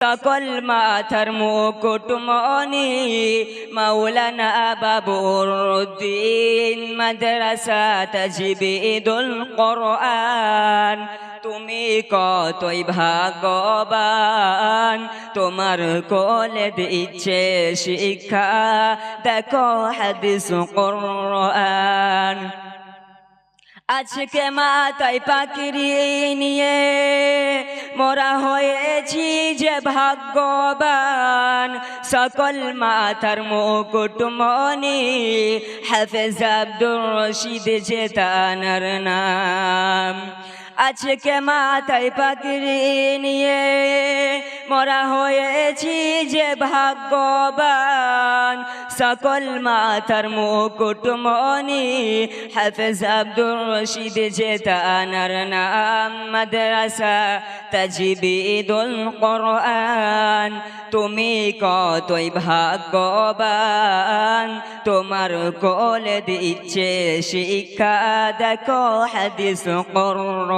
সকল মাথার মুকুটমণি মাওলানা বাবুরউদ্দিন মাদ্রাসা তাজবিদুল কোরআন। তুমি কতই ভাগ্যবান, তোমার কোলে দিচ্ছে শিক্ষা, দেখো হাদিস কোরআন। আজকে মাথায় পাকড়ি নিয়ে মোরা হয়েছি যে ভাগ্যবান, সকল মাথার মুকুটমণি হাফেজ আব্দুর রশিদ যে তানার নাম। আজকে মাথায় পাকড়ি নিয়ে মোরা হয়েছি যে ভাগ্যবান, সকল মাথার মুকুটমণি হাফেজ আব্দুর রশিদ যে তানার নাম। মাদ্রাসা তাজবিদুল কোরআন, তুমি কতই ভাগ্যবান, তোমার কোলে দিচ্ছে শিক্ষা, দেখো হাদিস কোরআন।